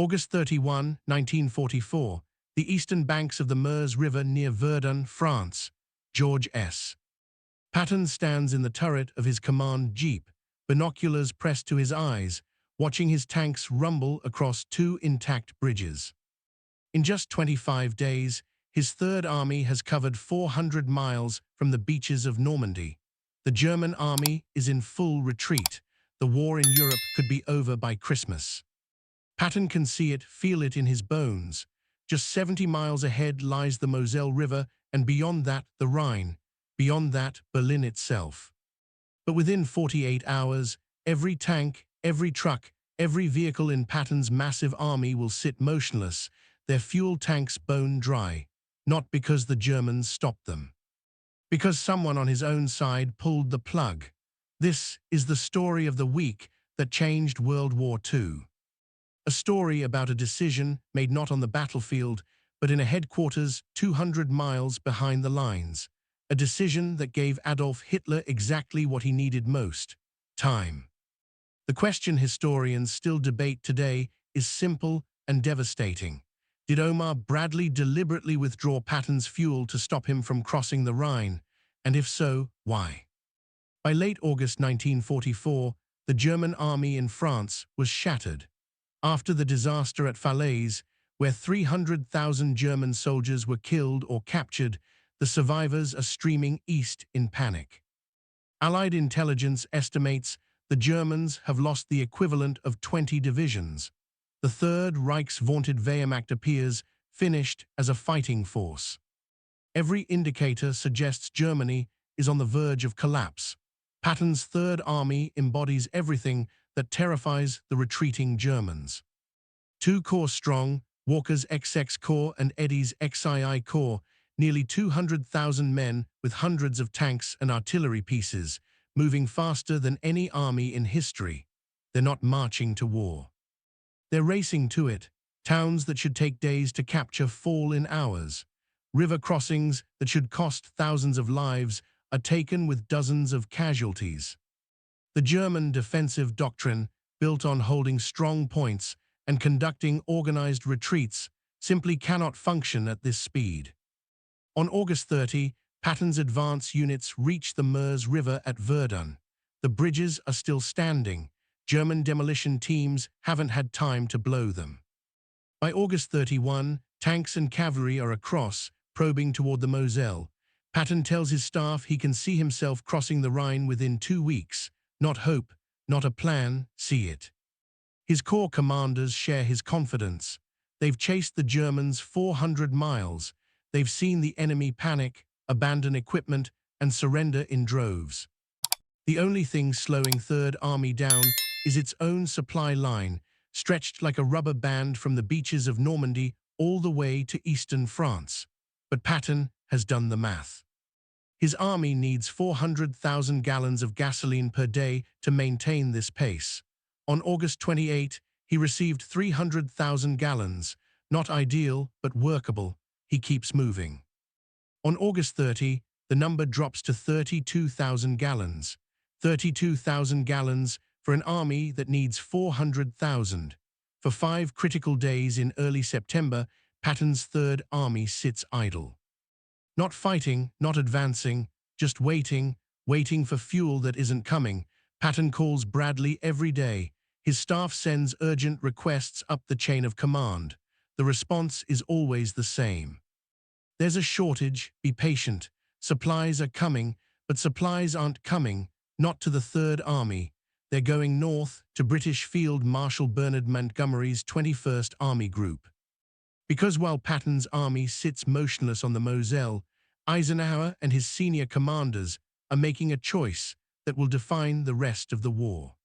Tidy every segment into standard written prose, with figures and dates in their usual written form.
August 31, 1944, the eastern banks of the Meuse River near Verdun, France. George S. Patton stands in the turret of his command jeep, binoculars pressed to his eyes, watching his tanks rumble across two intact bridges. In just 25 days, his Third Army has covered 400 miles from the beaches of Normandy. The German army is in full retreat. The war in Europe could be over by Christmas. Patton can see it, feel it in his bones. Just 70 miles ahead lies the Moselle River, and beyond that, the Rhine. Beyond that, Berlin itself. But within 48 hours, every tank, every truck, every vehicle in Patton's massive army will sit motionless, their fuel tanks bone dry. Not because the Germans stopped them. Because someone on his own side pulled the plug. This is the story of the week that changed World War II. A story about a decision made not on the battlefield, but in a headquarters 200 miles behind the lines. A decision that gave Adolf Hitler exactly what he needed most: time. The question historians still debate today is simple and devastating. Did Omar Bradley deliberately withdraw Patton's fuel to stop him from crossing the Rhine? And if so, why? By late August 1944, the German army in France was shattered. After the disaster at Falaise, where 300,000 German soldiers were killed or captured, the survivors are streaming east in panic. Allied intelligence estimates the Germans have lost the equivalent of 20 divisions. The Third Reich's vaunted Wehrmacht appears finished as a fighting force. Every indicator suggests Germany is on the verge of collapse. Patton's Third Army embodies everything that terrifies the retreating Germans. 2 corps strong, Walker's XX Corps and Eddy's XII Corps, nearly 200,000 men with hundreds of tanks and artillery pieces, moving faster than any army in history. They're not marching to war. They're racing to it. Towns that should take days to capture fall in hours. River crossings that should cost thousands of lives are taken with dozens of casualties. The German defensive doctrine, built on holding strong points and conducting organized retreats, simply cannot function at this speed. On August 30, Patton's advance units reach the Meuse River at Verdun. The bridges are still standing. German demolition teams haven't had time to blow them. By August 31, tanks and cavalry are across, probing toward the Moselle. Patton tells his staff he can see himself crossing the Rhine within 2 weeks. Not hope, not a plan, see it. His corps commanders share his confidence. They've chased the Germans 400 miles. They've seen the enemy panic, abandon equipment, and surrender in droves. The only thing slowing Third Army down is its own supply line, stretched like a rubber band from the beaches of Normandy all the way to eastern France. But Patton has done the math. His army needs 400,000 gallons of gasoline per day to maintain this pace. On August 28, he received 300,000 gallons. Not ideal, but workable. He keeps moving. On August 30, the number drops to 32,000 gallons. 32,000 gallons for an army that needs 400,000. For 5 critical days in early September, Patton's Third Army sits idle. Not fighting, not advancing, just waiting for fuel that isn't coming. Patton calls Bradley every day. His staff sends urgent requests up the chain of command. The response is always the same. There's a shortage, be patient. Supplies are coming, but supplies aren't coming, not to the Third Army. They're going north to British Field Marshal Bernard Montgomery's 21st Army Group. Because while Patton's army sits motionless on the Moselle, Eisenhower and his senior commanders are making a choice that will define the rest of the war.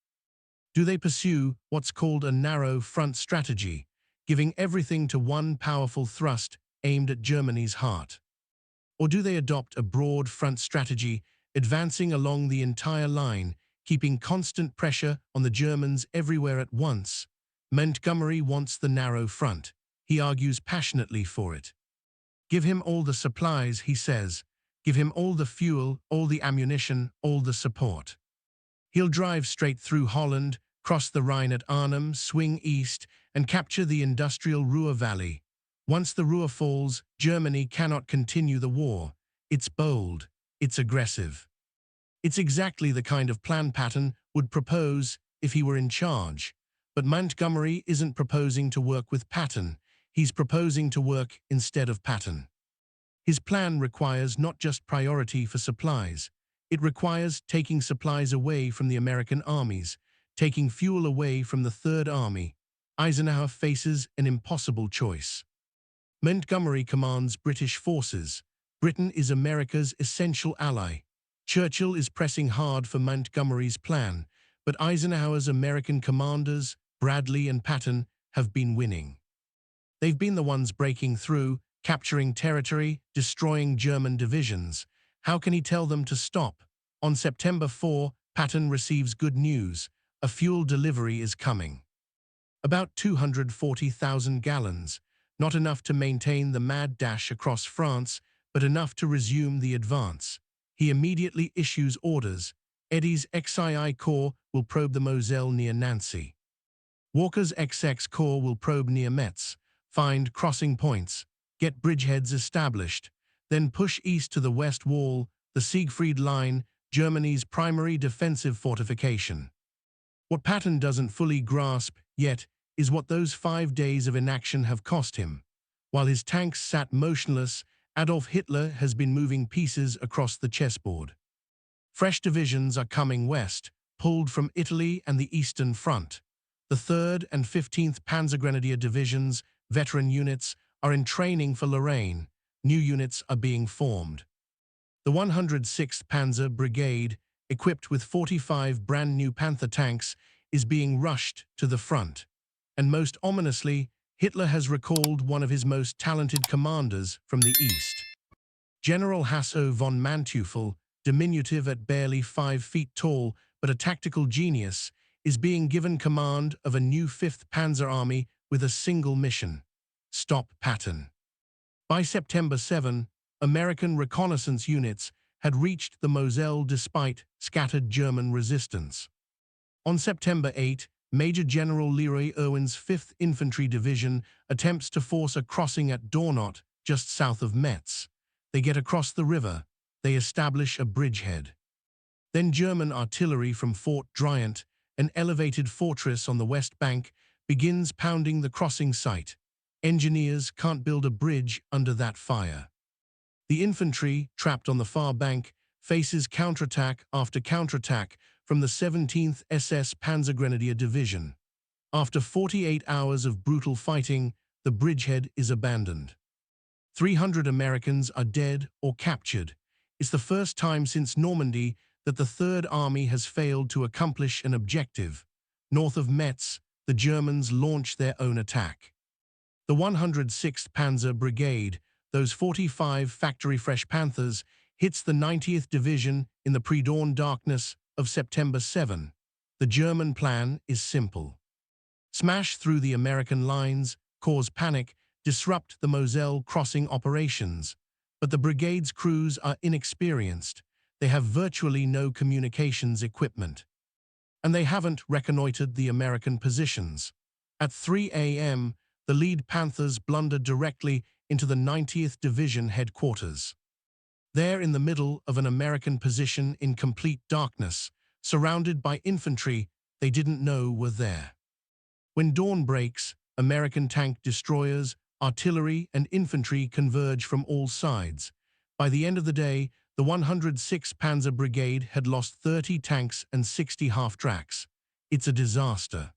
Do they pursue what's called a narrow front strategy, giving everything to one powerful thrust aimed at Germany's heart? Or do they adopt a broad front strategy, advancing along the entire line, keeping constant pressure on the Germans everywhere at once? Montgomery wants the narrow front. He argues passionately for it. Give him all the supplies, he says. Give him all the fuel, all the ammunition, all the support. He'll drive straight through Holland, cross the Rhine at Arnhem, swing east, and capture the industrial Ruhr Valley. Once the Ruhr falls, Germany cannot continue the war. It's bold. It's aggressive. It's exactly the kind of plan Patton would propose if he were in charge. But Montgomery isn't proposing to work with Patton. He's proposing to work instead of Patton. His plan requires not just priority for supplies. It requires taking supplies away from the American armies, taking fuel away from the Third Army. Eisenhower faces an impossible choice. Montgomery commands British forces. Britain is America's essential ally. Churchill is pressing hard for Montgomery's plan, but Eisenhower's American commanders, Bradley and Patton, have been winning. They've been the ones breaking through, capturing territory, destroying German divisions. How can he tell them to stop? On September 4, Patton receives good news. A fuel delivery is coming. About 240,000 gallons, not enough to maintain the mad dash across France, but enough to resume the advance. He immediately issues orders. Eddy's XII Corps will probe the Moselle near Nancy. Walker's XX Corps will probe near Metz, find crossing points, get bridgeheads established, then push east to the West Wall, the Siegfried Line, Germany's primary defensive fortification. What Patton doesn't fully grasp yet is what those 5 days of inaction have cost him. While his tanks sat motionless, Adolf Hitler has been moving pieces across the chessboard. Fresh divisions are coming west, pulled from Italy and the Eastern Front. The 3rd and 15th Panzergrenadier Divisions, veteran units, are in training for Lorraine. New units are being formed. The 106th Panzer Brigade, equipped with 45 brand-new Panther tanks, is being rushed to the front. And most ominously, Hitler has recalled one of his most talented commanders from the east. General Hasso von Manteuffel, diminutive at barely 5 feet tall but a tactical genius, is being given command of a new 5th Panzer Army with a single mission: stop Patton. By September 7, American reconnaissance units had reached the Moselle despite scattered German resistance. On September 8, Major General Leroy Irwin's 5th Infantry Division attempts to force a crossing at Dornot, just south of Metz. They get across the river. They establish a bridgehead. Then German artillery from Fort Driant, an elevated fortress on the west bank, begins pounding the crossing site. Engineers can't build a bridge under that fire. The infantry, trapped on the far bank, faces counterattack after counterattack from the 17th SS Panzergrenadier Division. After 48 hours of brutal fighting, the bridgehead is abandoned. 300 Americans are dead or captured. It's the first time since Normandy that the Third Army has failed to accomplish an objective. North of Metz, the Germans launch their own attack. The 106th Panzer Brigade, those 45 factory-fresh Panthers, hits the 90th Division in the pre-dawn darkness of September 7. The German plan is simple. Smash through the American lines, cause panic, disrupt the Moselle crossing operations. But the brigade's crews are inexperienced. They have virtually no communications equipment. And they haven't reconnoitered the American positions. At 3 a.m., the lead Panthers blunder directly into the 90th Division headquarters. There in the middle of an American position in complete darkness, surrounded by infantry they didn't know were there. When dawn breaks, American tank destroyers, artillery, and infantry converge from all sides. By the end of the day, the 106th Panzer Brigade had lost 30 tanks and 60 half-tracks. It's a disaster.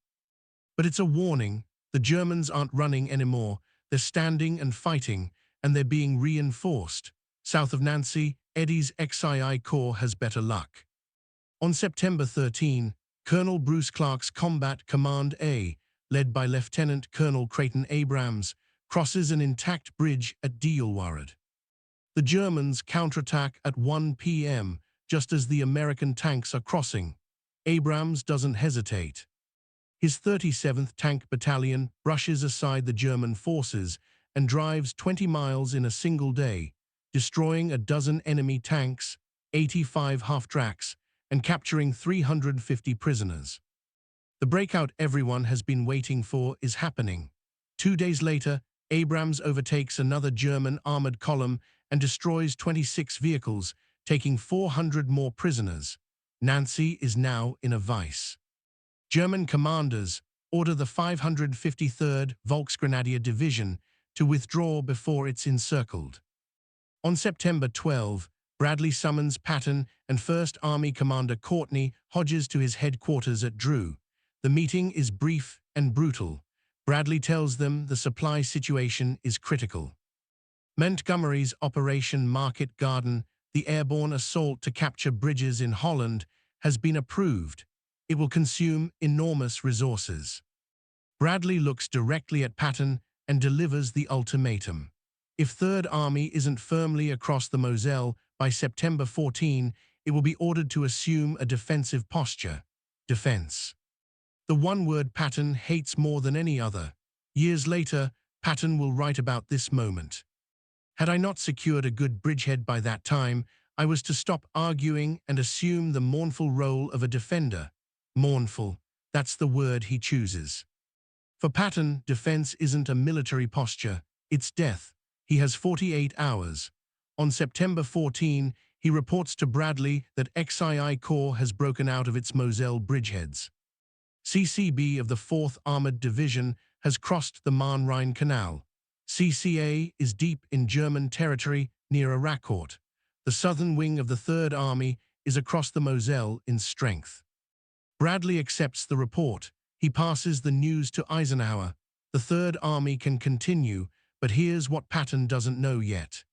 But it's a warning. The Germans aren't running anymore. They're standing and fighting, and they're being reinforced. South of Nancy, Eddy's XII Corps has better luck. On September 13, Colonel Bruce Clark's Combat Command A, led by Lieutenant Colonel Creighton Abrams, crosses an intact bridge at Dielwarad. The Germans counterattack at 1 p.m., just as the American tanks are crossing. Abrams doesn't hesitate. His 37th Tank Battalion brushes aside the German forces and drives 20 miles in a single day, destroying a dozen enemy tanks, 85 half-tracks, and capturing 350 prisoners. The breakout everyone has been waiting for is happening. 2 days later, Abrams overtakes another German armored column and destroys 26 vehicles, taking 400 more prisoners. Nancy is now in a vice. German commanders order the 553rd Volksgrenadier Division to withdraw before it's encircled. On September 12, Bradley summons Patton and 1st Army Commander Courtney Hodges to his headquarters at Withdrew. The meeting is brief and brutal. Bradley tells them the supply situation is critical. Montgomery's Operation Market Garden, the airborne assault to capture bridges in Holland, has been approved. It will consume enormous resources. Bradley looks directly at Patton and delivers the ultimatum. If 3rd Army isn't firmly across the Moselle by September 14, it will be ordered to assume a defensive posture. Defense. The one word Patton hates more than any other. Years later, Patton will write about this moment. Had I not secured a good bridgehead by that time, I was to stop arguing and assume the mournful role of a defender. Mournful, that's the word he chooses. For Patton, defense isn't a military posture, it's death. He has 48 hours. On September 14, he reports to Bradley that XII Corps has broken out of its Moselle bridgeheads. CCB of the 4th Armored Division has crossed the Rhine Canal. CCA is deep in German territory near Arracourt. The southern wing of the 3rd Army is across the Moselle in strength. Bradley accepts the report. He passes the news to Eisenhower. The 3rd Army can continue, but here's what Patton doesn't know yet.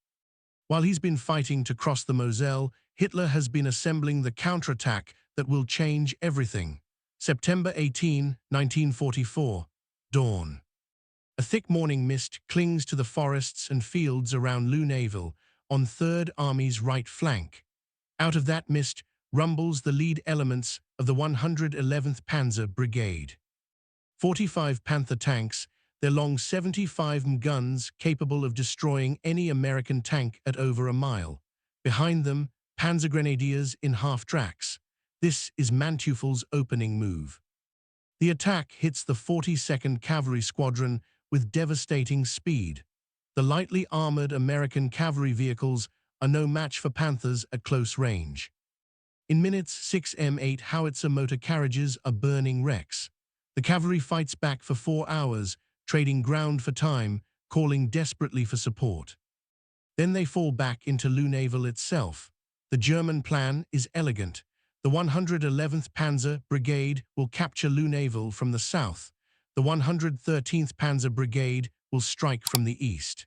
While he's been fighting to cross the Moselle, Hitler has been assembling the counterattack that will change everything. September 18, 1944. Dawn. A thick morning mist clings to the forests and fields around Lunéville on 3rd Army's right flank. Out of that mist rumbles the lead elements of the 111th Panzer Brigade. 45 Panther tanks, their long 75 guns capable of destroying any American tank at over a mile. Behind them, Panzer Grenadiers in half-tracks. This is Manteuffel's opening move. The attack hits the 42nd Cavalry Squadron with devastating speed. The lightly armored American cavalry vehicles are no match for Panthers at close range. In minutes, 6 M8 howitzer motor carriages are burning wrecks. The cavalry fights back for 4 hours, trading ground for time, calling desperately for support. Then they fall back into Lunéville itself. The German plan is elegant. The 111th Panzer Brigade will capture Lunéville from the south. The 113th Panzer Brigade will strike from the east.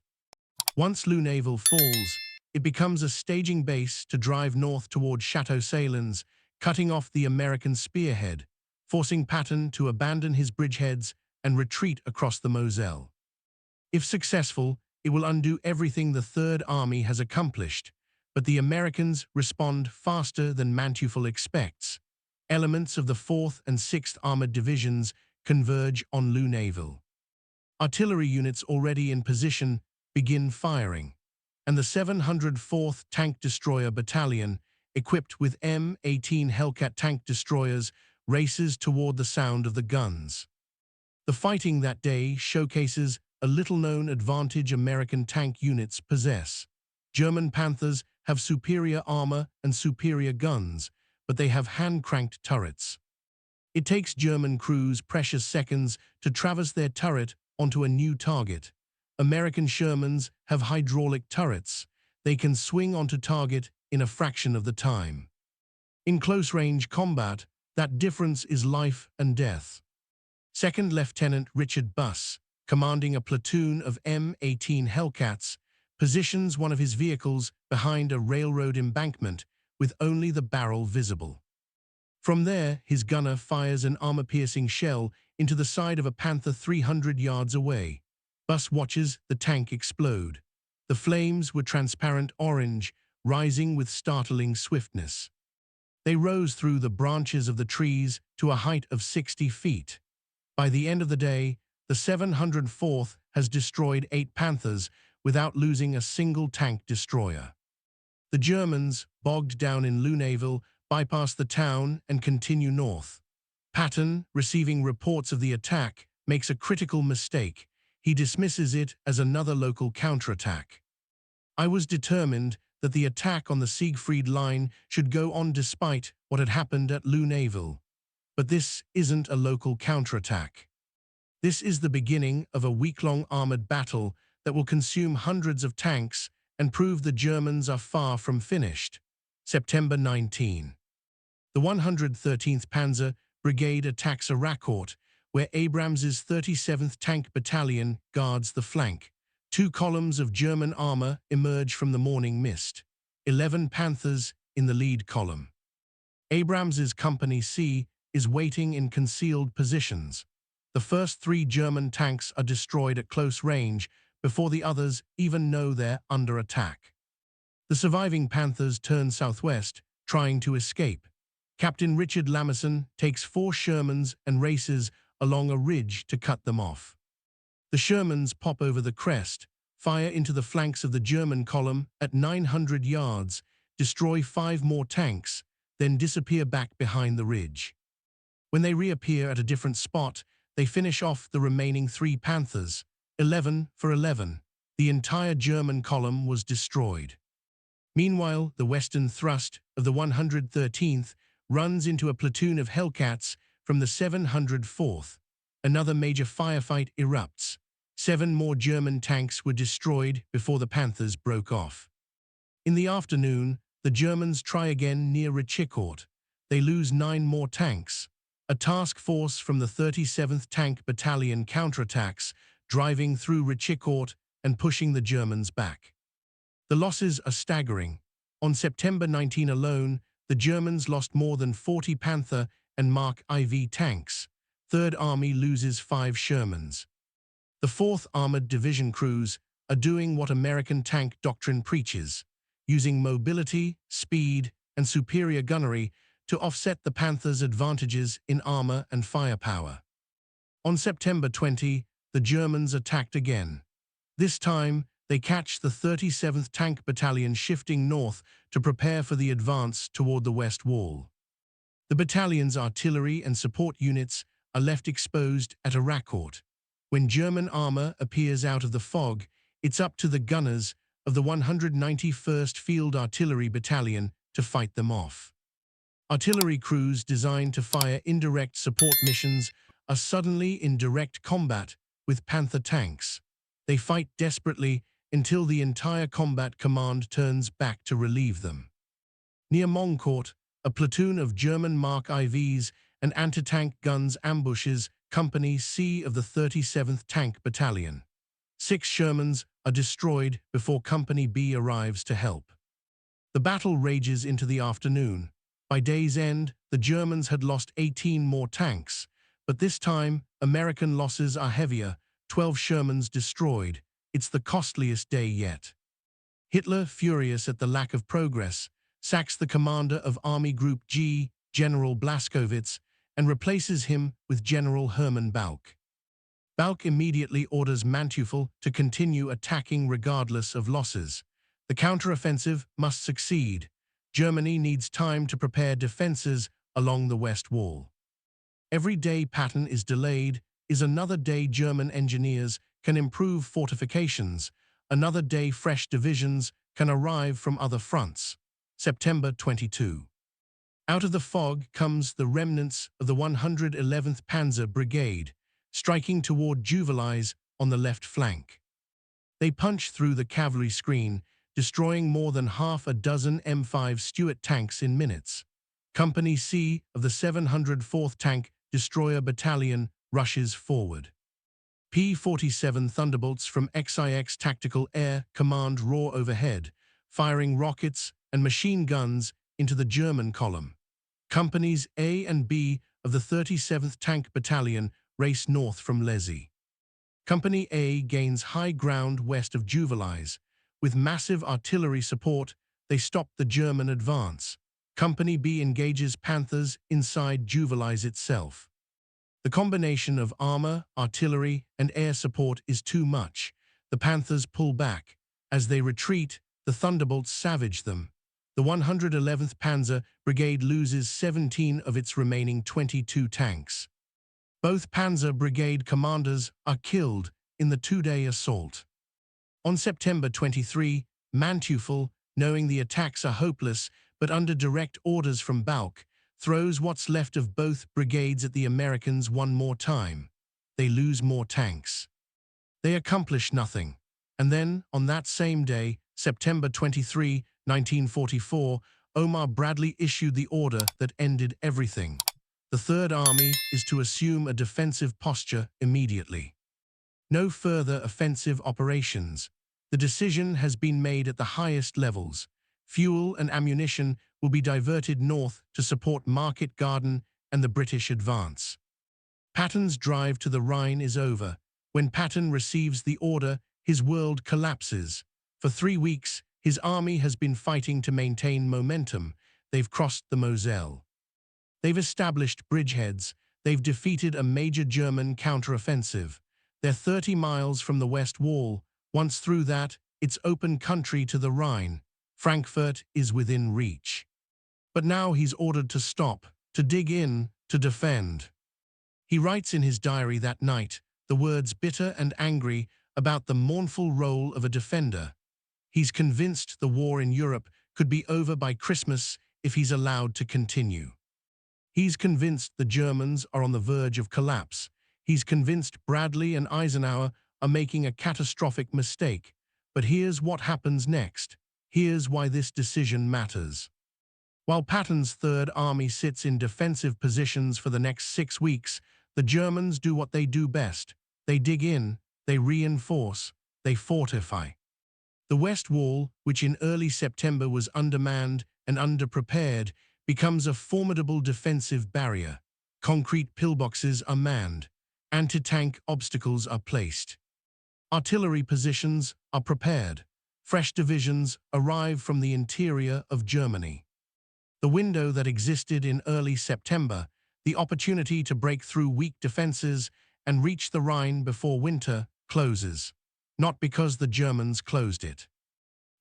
Once Lunéville falls, it becomes a staging base to drive north toward Chateau Salins, cutting off the American spearhead, forcing Patton to abandon his bridgeheads and retreat across the Moselle. If successful, it will undo everything the 3rd Army has accomplished, but the Americans respond faster than Manteufel expects. Elements of the 4th and 6th Armored Divisions converge on Lunéville. Artillery units already in position begin firing, and the 704th Tank Destroyer Battalion, equipped with M18 Hellcat tank destroyers, races toward the sound of the guns. The fighting that day showcases a little-known advantage American tank units possess. German Panthers have superior armor and superior guns, but they have hand-cranked turrets. It takes German crews precious seconds to traverse their turret onto a new target. American Shermans have hydraulic turrets. They can swing onto target in a fraction of the time. In close-range combat, that difference is life and death. Second Lieutenant Richard Buss, commanding a platoon of M18 Hellcats, positions one of his vehicles behind a railroad embankment with only the barrel visible. From there, his gunner fires an armor-piercing shell into the side of a Panther 300 yards away. Buss watches the tank explode. The flames were transparent orange, rising with startling swiftness. They rose through the branches of the trees to a height of 60 feet. By the end of the day, the 704th has destroyed 8 Panthers without losing a single tank destroyer. The Germans, bogged down in Lunéville, bypass the town and continue north. Patton, receiving reports of the attack, makes a critical mistake. He dismisses it as another local counterattack. I was determined that the attack on the Siegfried Line should go on despite what had happened at Luneville. But this isn't a local counterattack. This is the beginning of a week-long armored battle that will consume hundreds of tanks and prove the Germans are far from finished. September 19. The 113th Panzer Brigade attacks Arracourt, where Abrams's 37th Tank Battalion guards the flank. 2 columns of German armor emerge from the morning mist. 11 Panthers in the lead column. Abrams's Company C is waiting in concealed positions. The first 3 German tanks are destroyed at close range before the others even know they're under attack. The surviving Panthers turn southwest, trying to escape. Captain Richard Lamison takes 4 Shermans and races along a ridge to cut them off. The Shermans pop over the crest, fire into the flanks of the German column at 900 yards, destroy 5 more tanks, then disappear back behind the ridge. When they reappear at a different spot, they finish off the remaining 3 Panthers, 11 for 11. The entire German column was destroyed. Meanwhile, the western thrust of the 113th runs into a platoon of Hellcats from the 704th. Another major firefight erupts. 7 more German tanks were destroyed before the Panthers broke off. In the afternoon, the Germans try again near Arracourt. They lose 9 more tanks. A task force from the 37th Tank Battalion counterattacks, driving through Arracourt and pushing the Germans back. The losses are staggering. On September 19 alone, the Germans lost more than 40 Panther and Mark IV tanks. Third Army loses 5 Shermans. The 4th Armored Division crews are doing what American tank doctrine preaches, using mobility, speed, and superior gunnery to offset the Panthers' advantages in armor and firepower. On September 20, the Germans attacked again. This time, they catch the 37th Tank Battalion shifting north to prepare for the advance toward the West Wall. The battalion's artillery and support units are left exposed at Arracourt. When German armor appears out of the fog, it's up to the gunners of the 191st Field Artillery Battalion to fight them off. Artillery crews designed to fire indirect support missions are suddenly in direct combat with Panther tanks. They fight desperately until the entire combat command turns back to relieve them. Near Moncourt, a platoon of German Mark IVs and anti-tank guns ambushes Company C of the 37th Tank Battalion. 6 Shermans are destroyed before Company B arrives to help. The battle rages into the afternoon. By day's end, the Germans had lost 18 more tanks, but this time, American losses are heavier, 12 Shermans destroyed. It's the costliest day yet. Hitler, furious at the lack of progress, sacks the commander of Army Group G, General Blaskowitz, and replaces him with General Hermann Balck. Balck immediately orders Manteuffel to continue attacking regardless of losses. The counteroffensive must succeed. Germany needs time to prepare defenses along the West Wall. Every day Patton is delayed is another day German engineers can improve fortifications, another day fresh divisions can arrive from other fronts. September 22. Out of the fog comes the remnants of the 111th Panzer Brigade, striking toward Juvilliers on the left flank. They punch through the cavalry screen, destroying more than half a dozen M5 Stuart tanks in minutes. Company C of the 704th Tank Destroyer Battalion rushes forward. P-47 Thunderbolts from XIX Tactical Air Command roar overhead, firing rockets and machine guns into the German column. Companies A and B of the 37th Tank Battalion race north from Lezy. Company A gains high ground west of Juvilliers. With massive artillery support, they stop the German advance. Company B engages Panthers inside Juvilliers itself. The combination of armor, artillery, and air support is too much. The Panthers pull back. As they retreat, the Thunderbolts savage them. the 111th Panzer Brigade loses 17 of its remaining 22 tanks. Both Panzer Brigade commanders are killed in the two-day assault. On September 23, Manteuffel, knowing the attacks are hopeless but under direct orders from Balck, throws what's left of both brigades at the Americans one more time. They lose more tanks. They accomplish nothing. And then, on that same day, September 23, 1944, Omar Bradley issued the order that ended everything. The Third Army is to assume a defensive posture immediately. No further offensive operations. The decision has been made at the highest levels. Fuel and ammunition will be diverted north to support Market Garden and the British advance. Patton's drive to the Rhine is over. When Patton receives the order, his world collapses. For 3 weeks, his army has been fighting to maintain momentum. They've crossed the Moselle. They've established bridgeheads. They've defeated a major German counteroffensive. They're 30 miles from the West Wall. Once through that, it's open country to the Rhine. Frankfurt is within reach. But now he's ordered to stop, to dig in, to defend. He writes in his diary that night, the words bitter and angry about the mournful role of a defender. He's convinced the war in Europe could be over by Christmas if he's allowed to continue. He's convinced the Germans are on the verge of collapse. He's convinced Bradley and Eisenhower are making a catastrophic mistake. But here's what happens next. Here's why this decision matters. While Patton's Third Army sits in defensive positions for the next 6 weeks, the Germans do what they do best. They dig in, they reinforce, they fortify. The West Wall, which in early September was undermanned and underprepared, becomes a formidable defensive barrier. Concrete pillboxes are manned. Anti-tank obstacles are placed. Artillery positions are prepared. Fresh divisions arrive from the interior of Germany. The window that existed in early September, the opportunity to break through weak defenses and reach the Rhine before winter, closes. Not because the Germans closed it.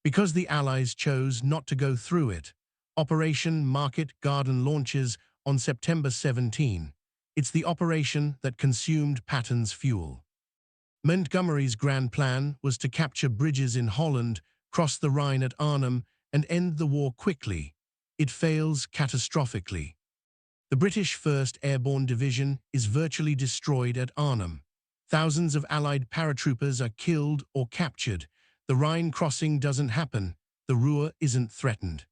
Because the Allies chose not to go through it. Operation Market Garden launches on September 17. It's the operation that consumed Patton's fuel. Montgomery's grand plan was to capture bridges in Holland, cross the Rhine at Arnhem, and end the war quickly. It fails catastrophically. The British 1st Airborne Division is virtually destroyed at Arnhem. Thousands of Allied paratroopers are killed or captured. The Rhine crossing doesn't happen. The Ruhr isn't threatened.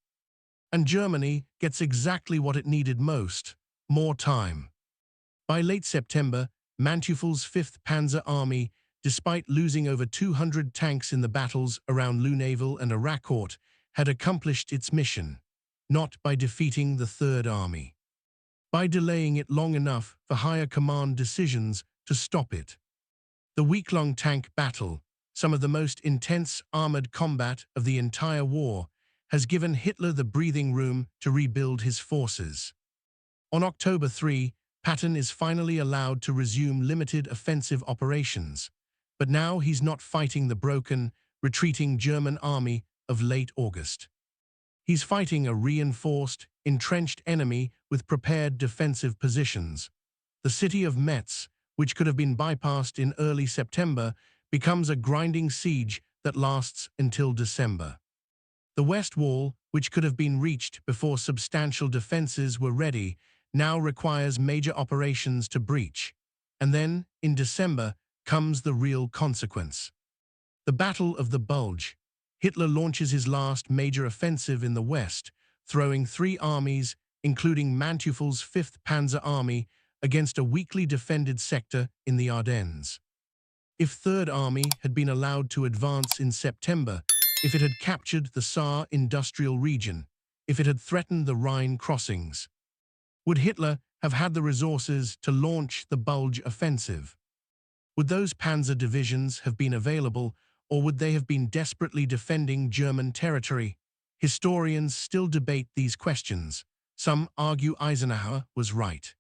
And Germany gets exactly what it needed most: more time. By late September, Manteuffel's 5th Panzer Army, despite losing over 200 tanks in the battles around Lunéville and Arracourt, had accomplished its mission, not by defeating the Third Army, by delaying it long enough for higher command decisions to stop it. The week-long tank battle, some of the most intense armored combat of the entire war, has given Hitler the breathing room to rebuild his forces. On October 3, Patton is finally allowed to resume limited offensive operations, but now he's not fighting the broken, retreating German army of late August. He's fighting a reinforced, entrenched enemy with prepared defensive positions. The city of Metz, which could have been bypassed in early September, becomes a grinding siege that lasts until December. The West Wall, which could have been reached before substantial defenses were ready, now requires major operations to breach. And then, in December, comes the real consequence. The Battle of the Bulge. Hitler launches his last major offensive in the West, throwing 3 armies, including Manteuffel's 5th Panzer Army, against a weakly defended sector in the Ardennes. If Third Army had been allowed to advance in September, if it had captured the Saar industrial region, if it had threatened the Rhine crossings, would Hitler have had the resources to launch the Bulge offensive? Would those panzer divisions have been available, or would they have been desperately defending German territory? Historians still debate these questions. Some argue Eisenhower was right.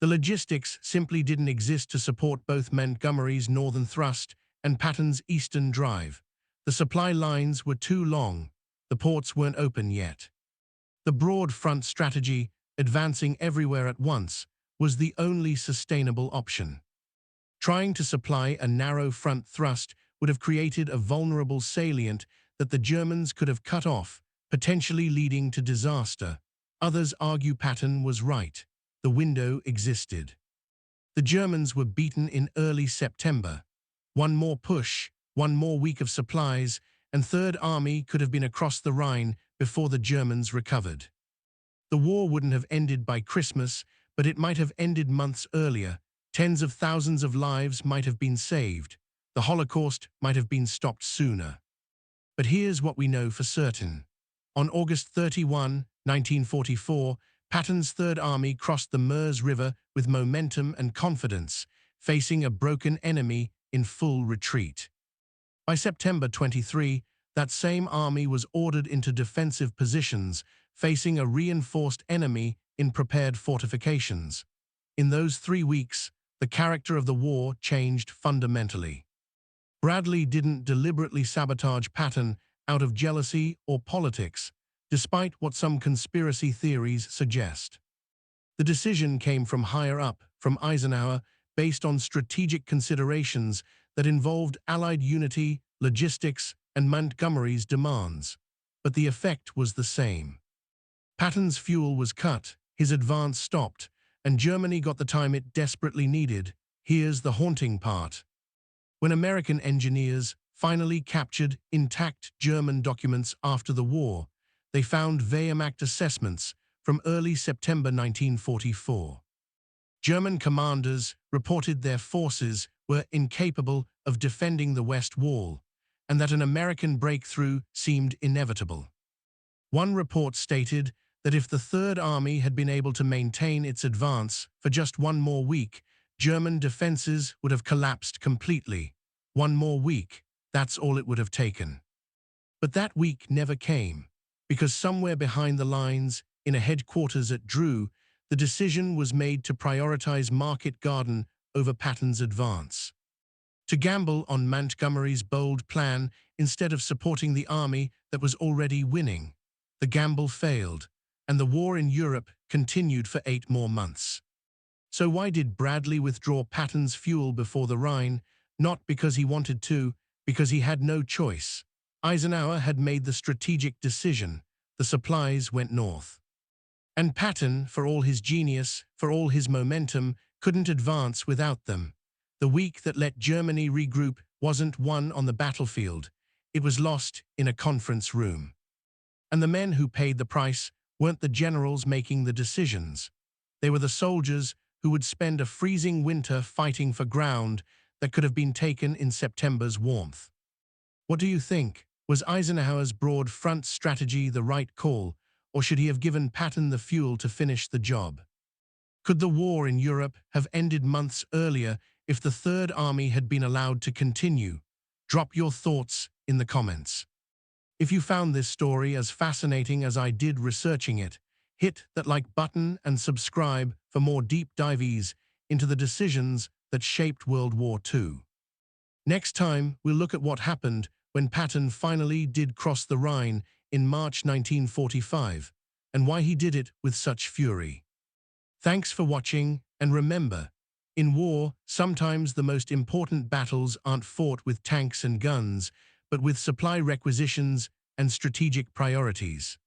The logistics simply didn't exist to support both Montgomery's northern thrust and Patton's eastern drive. The supply lines were too long. The The ports weren't open yet. The broad front strategy, advancing everywhere at once, was the only sustainable option. Trying to supply a narrow front thrust would have created a vulnerable salient that the Germans could have cut off, potentially leading to disaster. Others argue Patton was right. The window existed. The Germans were beaten in early September. One more push, one more week of supplies, and Third Army could have been across the Rhine before the Germans recovered. The war wouldn't have ended by Christmas, but it might have ended months earlier. Tens of thousands of lives might have been saved. The Holocaust might have been stopped sooner. But here's what we know for certain. On August 31, 1944, Patton's Third Army crossed the Meuse River with momentum and confidence, facing a broken enemy in full retreat. By September 23, that same army was ordered into defensive positions, facing a reinforced enemy in prepared fortifications. In those 3 weeks, the character of the war changed fundamentally. Bradley didn't deliberately sabotage Patton out of jealousy or politics, despite what some conspiracy theories suggest. The decision came from higher up, from Eisenhower, based on strategic considerations that involved Allied unity, logistics, and Montgomery's demands. But the effect was the same. Patton's fuel was cut, his advance stopped, and Germany got the time it desperately needed. Here's the haunting part. When American engineers finally captured intact German documents after the war, they found Wehrmacht assessments from early September 1944. German commanders reported their forces were incapable of defending the West Wall, and that an American breakthrough seemed inevitable. One report stated that if the Third Army had been able to maintain its advance for just one more week, German defenses would have collapsed completely. One more week, that's all it would have taken. But that week never came, because somewhere behind the lines, in a headquarters at Withdrew, the decision was made to prioritize Market Garden over Patton's advance. To gamble on Montgomery's bold plan instead of supporting the army that was already winning. The gamble failed, and the war in Europe continued for 8 more months. So why did Bradley withdraw Patton's fuel before the Rhine? Not because he wanted to, because he had no choice. Eisenhower had made the strategic decision. The supplies went north. And Patton, for all his genius, for all his momentum, couldn't advance without them. The week that let Germany regroup wasn't won on the battlefield. It was lost in a conference room. And the men who paid the price weren't the generals making the decisions. They were the soldiers who would spend a freezing winter fighting for ground that could have been taken in September's warmth. What do you think? Was Eisenhower's broad front strategy the right call, or should he have given Patton the fuel to finish the job? Could the war in Europe have ended months earlier if the Third Army had been allowed to continue? Drop your thoughts in the comments. If you found this story as fascinating as I did researching it, hit that like button and subscribe for more deep dives into the decisions that shaped World War II. Next time, we'll look at what happened when Patton finally did cross the Rhine in March 1945, and why he did it with such fury. Thanks for watching, and remember, in war, sometimes the most important battles aren't fought with tanks and guns, but with supply requisitions and strategic priorities.